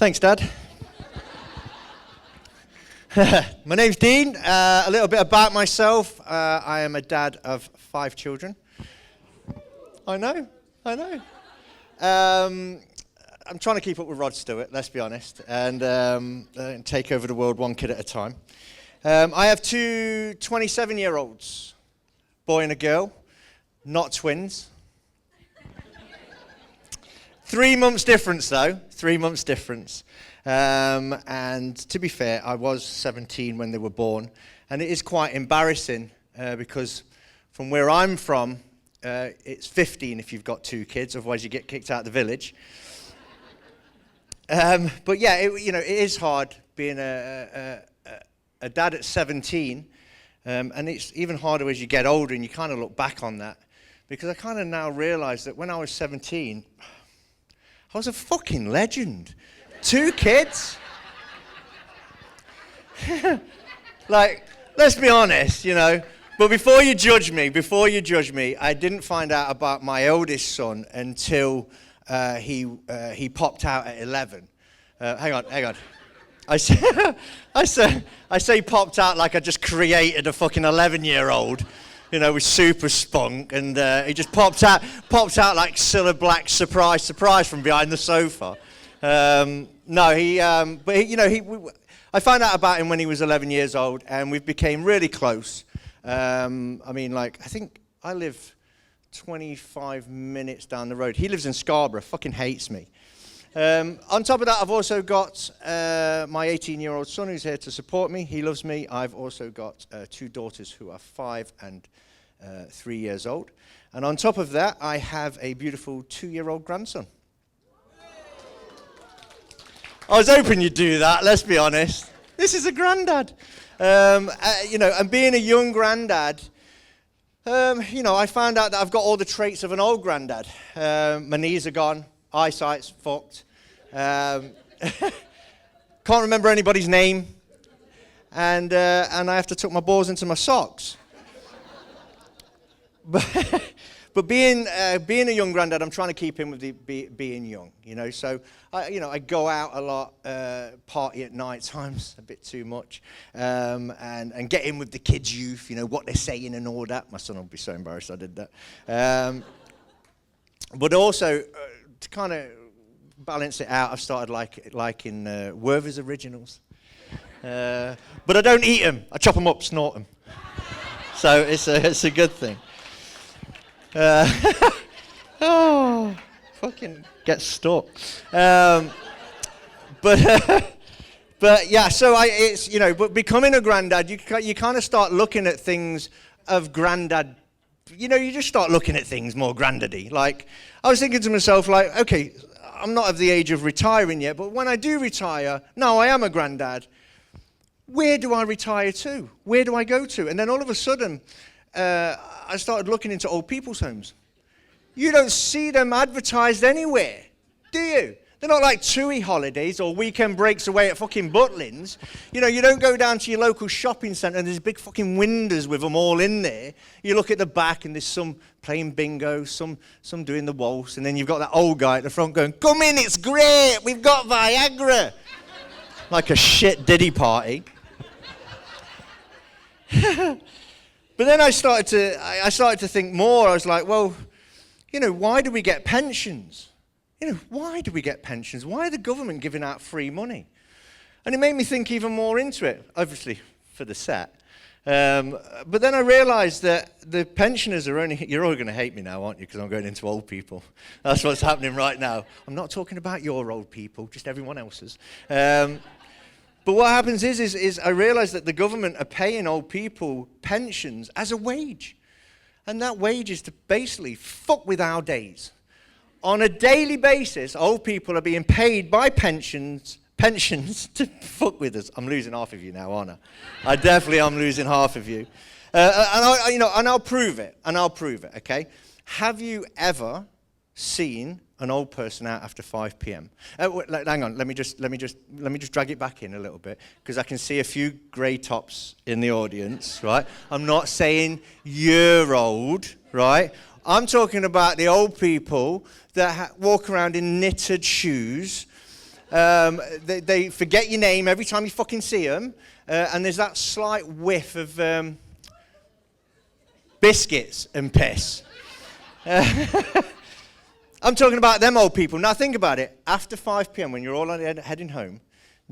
Thanks, Dad. My name's Dean. A little bit about myself. I am a dad of 5 children. I know. I'm trying to keep up with Rod Stewart, let's be honest, and take over the world one kid at a time. I have 2 27-year-olds, boy and a girl, not twins. 3 months difference, though. 3 months difference. And to be fair, I was 17 when they were born. And it is quite embarrassing because from where I'm from, it's 15 if you've got 2 kids. Otherwise, you get kicked out of the village. But yeah, it is hard being a dad at 17. And it's even harder as you get older and you kind of look back on that. Because I kind of now realize that when I was 17... I was a fucking legend. 2 kids. Like, let's be honest, But before you judge me, I didn't find out about my oldest son until he popped out at 11. Hang on. I say popped out like I just created a fucking 11-year-old. With super spunk, and he just popped out like Cilla Black's surprise from behind the sofa. I found out about him when he was 11 years old, and we became really close. I think I live 25 minutes down the road. He lives in Scarborough, fucking hates me. On top of that, I've also got my 18-year-old son who's here to support me. He loves me. I've also got 2 daughters who are 5 and 3 years old. And on top of that, I have a beautiful 2-year-old grandson. I was hoping you'd do that, let's be honest. This is a granddad. And being a young granddad, I found out that I've got all the traits of an old granddad. My knees are gone. Eyesight's fucked. Can't remember anybody's name. And I have to tuck my balls into my socks. But being a young granddad, I'm trying to keep in with being young, So, I go out a lot, party at night times, a bit too much, and get in with the kids' youth, what they're saying and all that. My son will be so embarrassed I did that. But also, to kind of balance it out, I've started liking Werther's Originals. But I don't eat them. I chop them up, snort them. So it's a good thing. Fucking get stuck. But yeah, so but becoming a granddad, you kind of start looking at things of granddad. You just start looking at things more granddaddy. Like, I was thinking to myself, like, okay, I'm not of the age of retiring yet, but when I do retire, now I am a granddad. Where do I retire to? Where do I go to? And then all of a sudden, I started looking into old people's homes. You don't see them advertised anywhere, do you? They're not like TUI holidays or weekend breaks away at fucking Butlins. You don't go down to your local shopping centre and there's big fucking windows with them all in there. You look at the back and there's some playing bingo, some doing the waltz, and then you've got that old guy at the front going, "Come in, it's great, we've got Viagra." Like a shit Diddy party. But then I started to think more. I was like, well, why do we get pensions? Why do we get pensions? Why are the government giving out free money? And it made me think even more into it, obviously for the set. But then I realized that the pensioners are you're all going to hate me now, aren't you? Because I'm going into old people. That's what's happening right now. I'm not talking about your old people, just everyone else's. But what happens is I realize that the government are paying old people pensions as a wage. And that wage is to basically fuck with our days. On a daily basis, old people are being paid by pensions to fuck with us. I'm losing half of you now, aren't I? I definitely am losing half of you. And I'll prove it, okay? Have you ever seen an old person out after 5 p.m.? Hang on, let me just drag it back in a little bit, because I can see a few grey tops in the audience, right? I'm not saying you're old, right? I'm talking about the old people that walk around in knitted shoes They forget your name every time you fucking see them. And there's that slight whiff of biscuits and piss. I'm talking about them old people. Now think about it. After 5 p.m. when you're all heading home,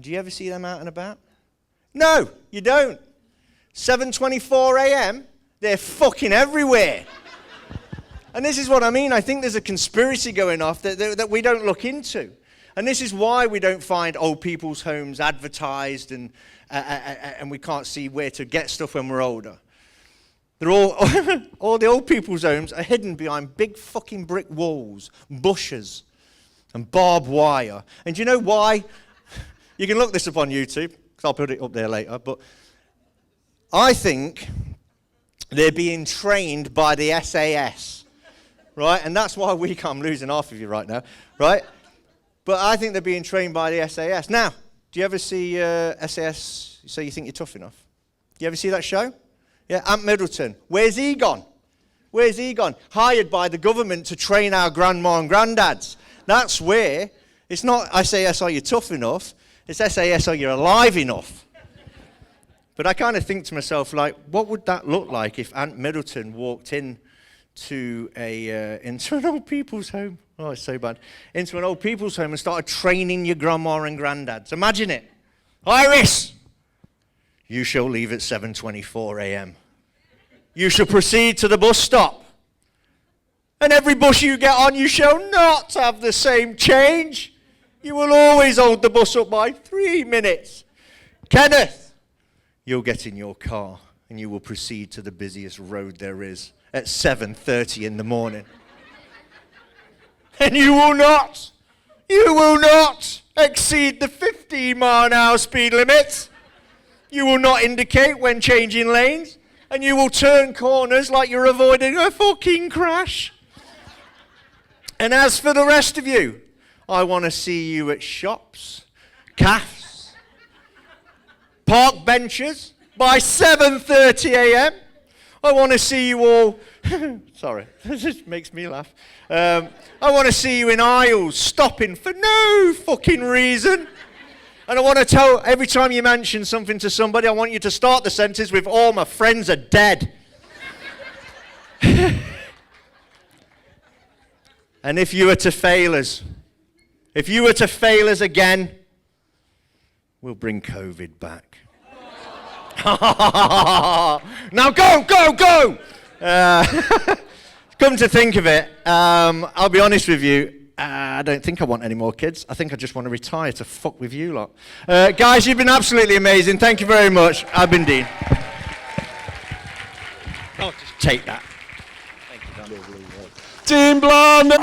do you ever see them out and about? No, you don't. 7:24 a.m., they're fucking everywhere. And this is what I mean. I think there's a conspiracy going off that we don't look into. And this is why we don't find old people's homes advertised and we can't see where to get stuff when we're older. They're all the old people's homes are hidden behind big fucking brick walls, bushes, and barbed wire. And do you know why? You can look this up on YouTube, because I'll put it up there later. But I think they're being trained by the SAS, right? And that's why I'm losing half of you right now, right? But I think they're being trained by the SAS. Now, do you ever see SAS, So You Think You're Tough Enough? Do you ever see that show? Yeah, Ant Middleton. Where's he gone? Where's he gone? Hired by the government to train our grandma and granddads. That's where. It's not SAS, are you tough enough? It's SAS, are you alive enough? But I kind of think to myself, like, what would that look like if Ant Middleton walked into an old people's home? Oh, it's so bad. Into an old people's home and started training your grandma and granddads. Imagine it. Iris, you shall leave at 7:24 a.m. You shall proceed to the bus stop. And every bus you get on, you shall not have the same change. You will always hold the bus up by 3 minutes. Kenneth, you'll get in your car and you will proceed to the busiest road there is at 7:30 in the morning. And you will not exceed the 15-mile-an-hour speed limit. You will not indicate when changing lanes, and you will turn corners like you're avoiding a fucking crash. And as for the rest of you, I want to see you at shops, cafes, park benches by 7:30 a.m. I want to see you all, sorry, this just makes me laugh. I want to see you in aisles, stopping for no fucking reason. And I want to tell, every time you mention something to somebody, I want you to start the sentence with, all my friends are dead. And if you were to fail us again, we'll bring COVID back. Now go! Come to think of it, I'll be honest with you, I don't think I want any more kids. I think I just want to retire to fuck with you lot. Guys, you've been absolutely amazing. Thank you very much. I've been Dean. I'll just take that. Thank you, Dan. Team Blonde!